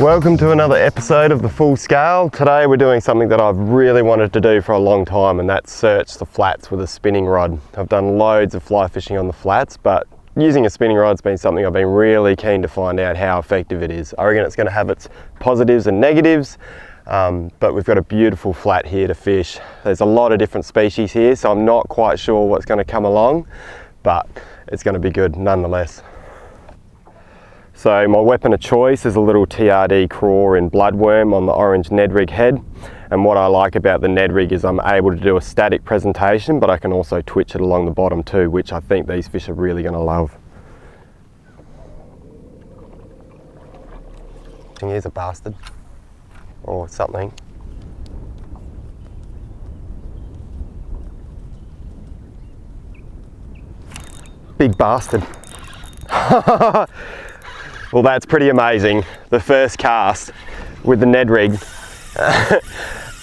Welcome to another episode of The Full Scale. Today we're doing something that I've really wanted to do for a long time, and that's search the flats with a spinning rod. I've done loads of fly fishing on the flats, but using a spinning rod's been something I've been really keen to find out how effective it is. I reckon it's going to have its positives and negatives, but we've got a beautiful flat here to fish. There's a lot of different species here, so I'm not quite sure what's going to come along, but it's going to be good nonetheless. So my weapon of choice is a little TRD craw in bloodworm on the orange Nedrig head. And what I like about the Nedrig is I'm able to do a static presentation, but I can also twitch it along the bottom too, which I think these fish are really going to love. Here's a bastard or something. Big bastard. Well, that's pretty amazing. The first cast with the Nedrig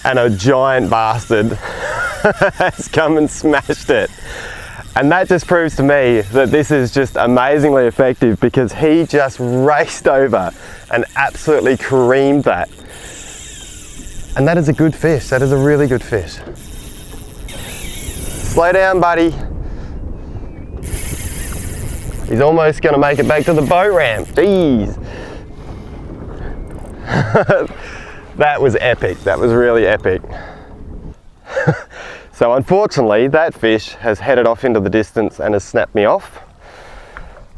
and a giant bastard has come and smashed it. And that just proves to me that this is just amazingly effective, because he just raced over and absolutely creamed that. And that is a good fish. That is a really good fish. Slow down, buddy. He's almost going to make it back to the boat ramp. Jeez. That was epic. That was really epic. So unfortunately, that fish has headed off into the distance and has snapped me off.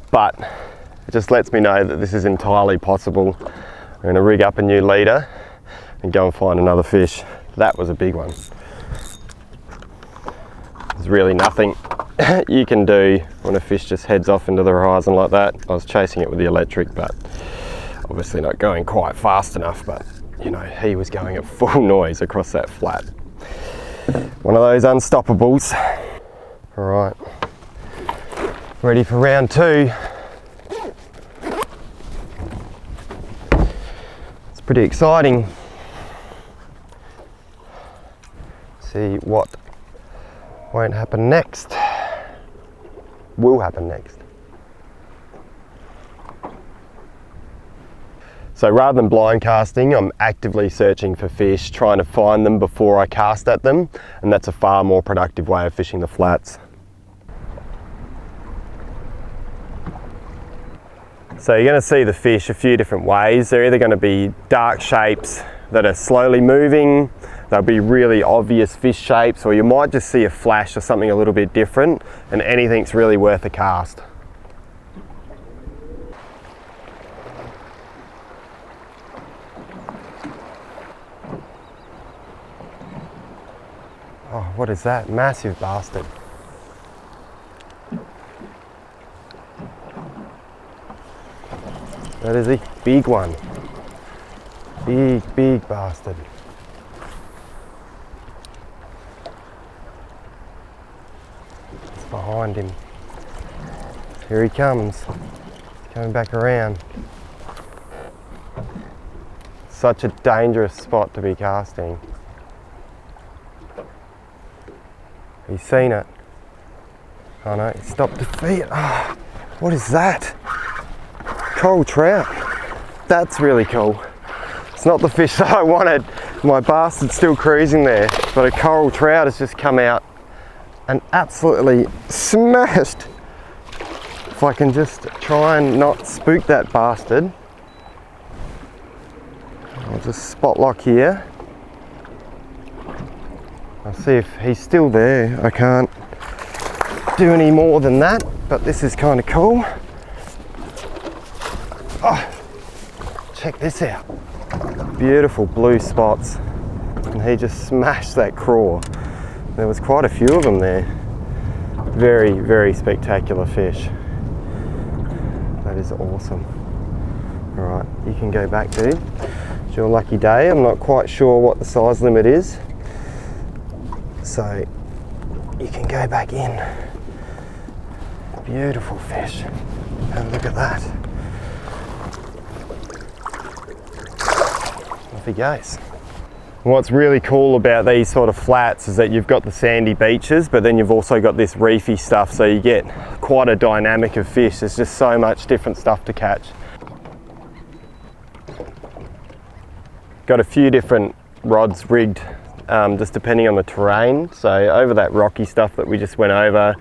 But it just lets me know that this is entirely possible. I'm going to rig up a new leader and go and find another fish. That was a big one. There's really nothing you can do when a fish just heads off into the horizon like that. I was chasing it with the electric, but obviously not going quite fast enough, but you know, he was going at full noise across that flat. One of those unstoppables. All right, ready for round two. It's pretty exciting. See what won't happen next. Will happen next. So rather than blind casting, I'm actively searching for fish, trying to find them before I cast at them, and that's a far more productive way of fishing the flats. So you're going to see the fish a few different ways. They're either going to be dark shapes that are slowly moving, they'll be really obvious fish shapes, or you might just see a flash or something a little bit different, and anything's really worth a cast. Oh, what is that? Massive bastard. That is a big one. Big bastard. It's behind him. Here he comes. He's coming back around. Such a dangerous spot to be casting. He's seen it. Oh no, he stopped to feed it. Oh, what is that? Coral trout. That's really cool. It's not the fish that I wanted. My bastard's still cruising there, but a coral trout has just come out and absolutely smashed. If I can just try and not spook that bastard. I'll just spot lock here. I'll see if he's still there. I can't do any more than that, but this is kind of cool. Oh, check this out. Beautiful blue spots, and he just smashed that craw. There was quite a few of them there. Very spectacular fish. That is awesome. All right, you can go back, dude. It's your lucky day. I'm not quite sure what the size limit is, so you can go back in. Beautiful fish. Have a look at that. Off he goes. What's really cool about these sort of flats is that you've got the sandy beaches, but then you've also got this reefy stuff, so you get quite a dynamic of fish. There's just so much different stuff to catch. Got a few different rods rigged, just depending on the terrain. So over that rocky stuff that we just went over,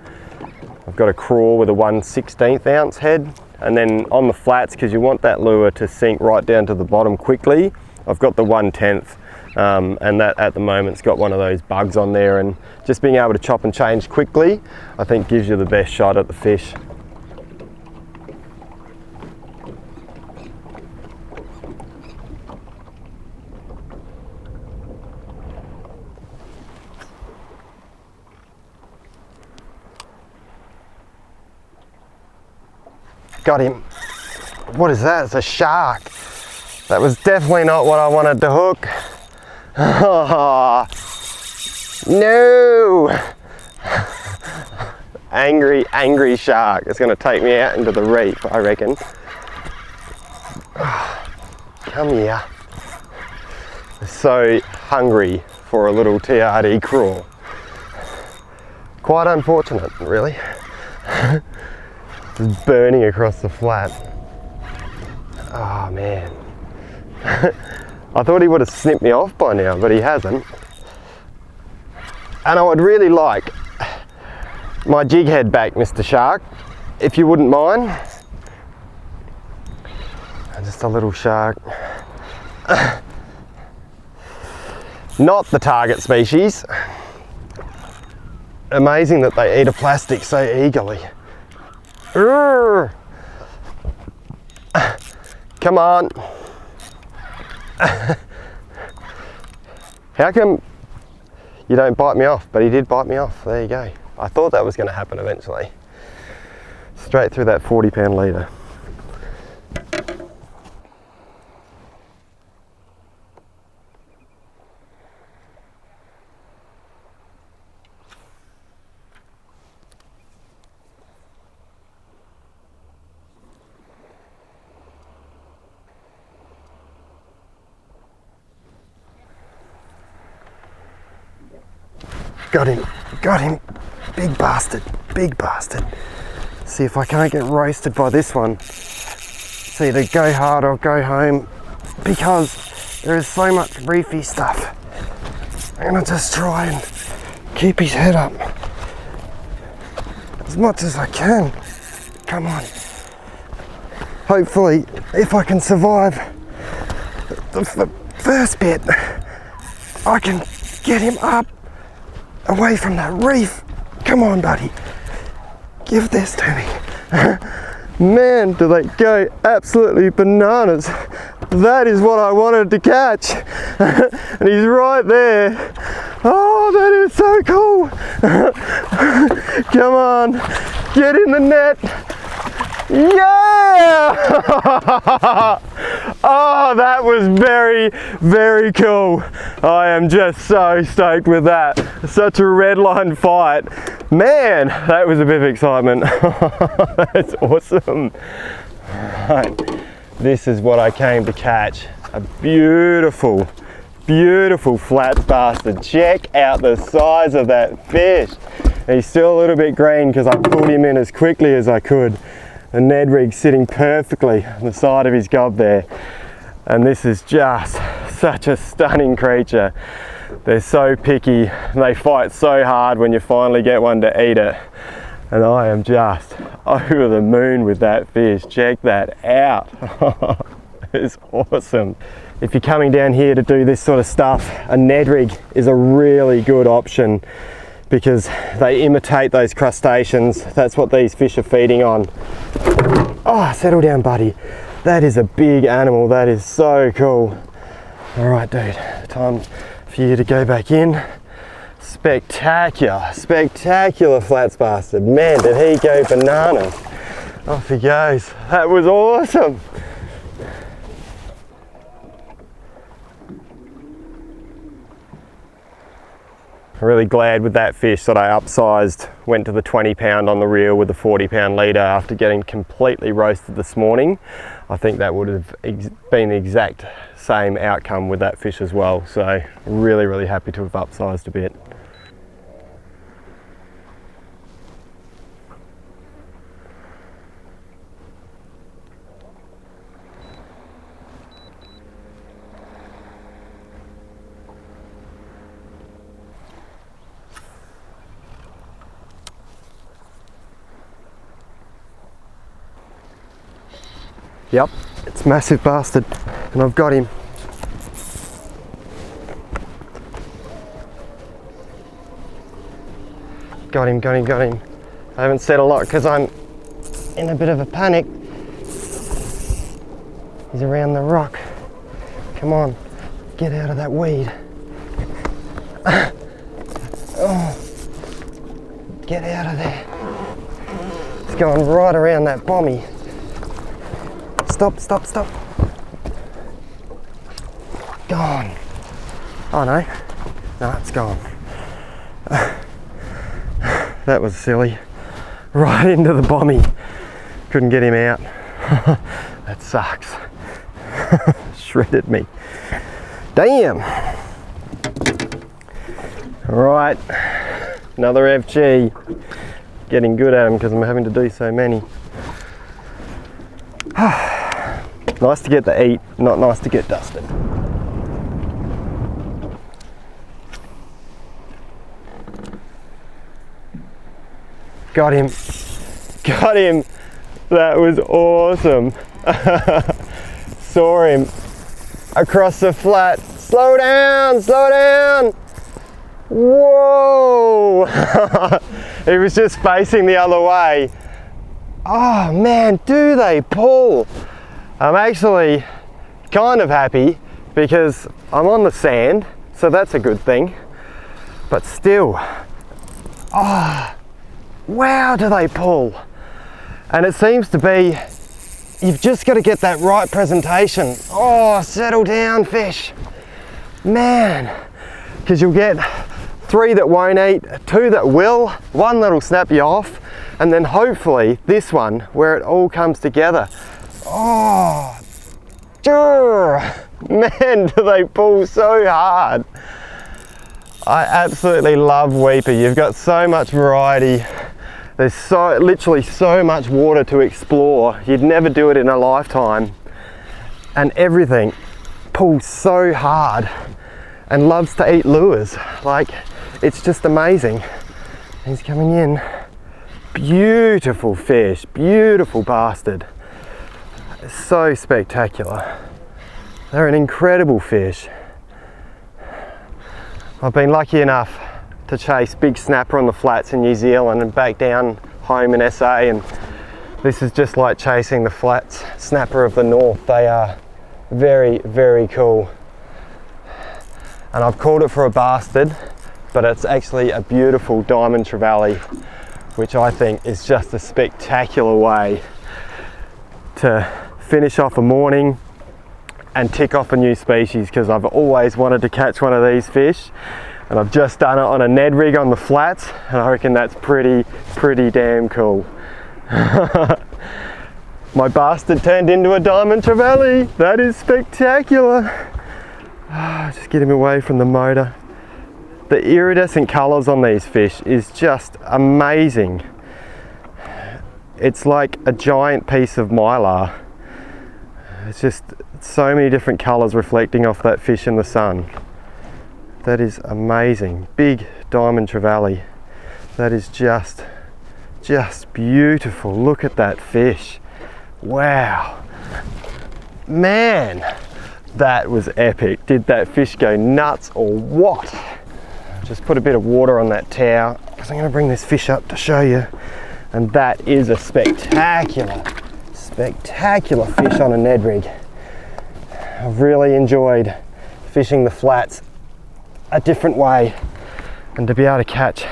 I've got a crawl with a 1/16 ounce head, and then on the flats, because you want that lure to sink right down to the bottom quickly, I've got the 1/10, and that at the moment's got one of those bugs on there, and just being able to chop and change quickly, I think gives you the best shot at the fish. Got him. What is that? It's a shark. That was definitely not what I wanted to hook. Oh, no! Angry shark. It's going to take me out into the reef, I reckon. Come here. So hungry for a little TRD crawl. Quite unfortunate, really. Just burning across the flat. Oh man. I thought he would have snipped me off by now, but he hasn't. And I would really like my jig head back, Mr. Shark, if you wouldn't mind. Just a little shark. Not the target species. Amazing that they eat a plastic so eagerly. Come on. How come you don't bite me off? But he did bite me off. There you go. I thought that was going to happen eventually. Straight through that 40-pound leader. Got him, big bastard. See if I can't get roasted by this one. It's either go hard or go home, because there is so much reefy stuff. I'm gonna just try and keep his head up as much as I can. Come on. Hopefully, if I can survive the first bit, I can get him up away from that reef. Come on, buddy. Give this to me. Man, do they go absolutely bananas. That is what I wanted to catch. And he's right there. Oh, that is so cool. Come on, get in the net. Yeah! Oh, that was very, very cool. I am just so stoked with that. Such a red line fight. Man, that was a bit of excitement. That's awesome. Right. This is what I came to catch. A beautiful, beautiful flats bastard. Check out the size of that fish. He's still a little bit green because I pulled him in as quickly as I could. The Nedrig sitting perfectly on the side of his gob there. And this is just such a stunning creature. They're so picky, they fight so hard when you finally get one to eat it. And I am just over the moon with that fish. Check that out. It's awesome. If you're coming down here to do this sort of stuff, a Nedrig is a really good option because they imitate those crustaceans. That's what these fish are feeding on. Oh, settle down, buddy. That is a big animal. That is so cool. All right, dude, time for you to go back in. Spectacular, spectacular flats bastard. Man, did he go bananas. Off he goes. That was awesome. Really glad with that fish that I upsized, went to the 20 pound on the reel with the 40 pound leader after getting completely roasted this morning. I think that would have been the exact same outcome with that fish as well. So really happy to have upsized a bit. Yep, it's massive bastard, and I've got him. Got him. I haven't said a lot because I'm in a bit of a panic. He's around the rock. Come on, get out of that weed. Oh, get out of there. It's going right around that bommy. Stop. Gone. Oh no. No, it's gone. That was silly. Right into the bommy. Couldn't get him out. That sucks. Shredded me. Damn. Alright. Another FG. Getting good at them because I'm having to do so many. Nice to get the eat, not nice to get dusted. Got him. That was awesome. Saw him across the flat. Slow down. Whoa. He was just facing the other way. Oh man, do they pull? I'm actually kind of happy because I'm on the sand, so that's a good thing. But still, oh, wow, do they pull? And it seems to be, you've just got to get that right presentation. Oh, settle down, fish. Man, because you'll get 3 that won't eat, 2 that will, 1 that'll snap you off, and then hopefully this one where it all comes together. Oh, man, do they pull so hard. I absolutely love Weipa. You've got so much variety. There's literally so much water to explore. You'd never do it in a lifetime. And everything pulls so hard and loves to eat lures. Like, it's just amazing. He's coming in. Beautiful fish, beautiful bastard. So spectacular. They're an incredible fish. I've been lucky enough to chase big snapper on the flats in New Zealand and back down home in SA, and this is just like chasing the flats snapper of the north. They are very cool. And I've called it for a bastard, but it's actually a beautiful diamond trevally, which I think is just a spectacular way to finish off a morning and tick off a new species, because I've always wanted to catch one of these fish, and I've just done it on a Nedrig on the flats, and I reckon that's pretty damn cool. My bastard turned into a diamond trevally. That is spectacular. Just get him away from the motor. The iridescent colours on these fish is just amazing. It's like a giant piece of mylar. It's just so many different colours reflecting off that fish in the sun. That is amazing. Big diamond trevally. That is just beautiful. Look at that fish. Wow. Man, that was epic. Did that fish go nuts or what? Just put a bit of water on that towel because I'm going to bring this fish up to show you. And that is a spectacular fish on a Nedrig. I've really enjoyed fishing the flats a different way, and to be able to catch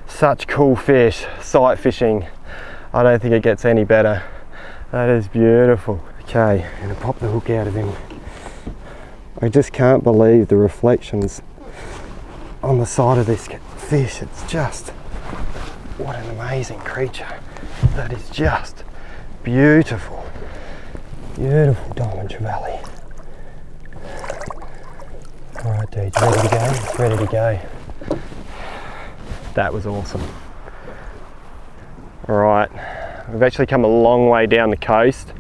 such cool fish sight fishing, I don't think it gets any better. That is beautiful. Okay, I'm going to pop the hook out of him. I just can't believe the reflections on the side of this fish. It's just, what an amazing creature. That is just beautiful. Beautiful diamond trevally. Alright dude, ready to go? It's ready to go. That was awesome. Alright, we've actually come a long way down the coast,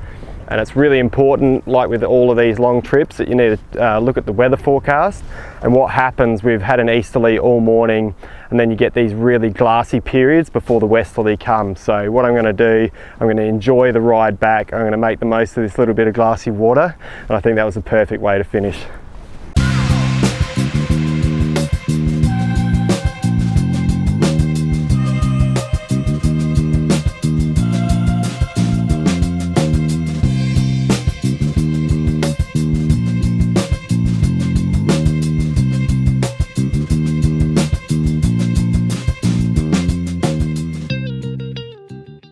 and it's really important, like with all of these long trips, that you need to look at the weather forecast. And what happens, we've had an easterly all morning, and then you get these really glassy periods before the westerly comes. So what I'm going to do, I'm going to enjoy the ride back. I'm going to make the most of this little bit of glassy water, and I think that was the perfect way to finish.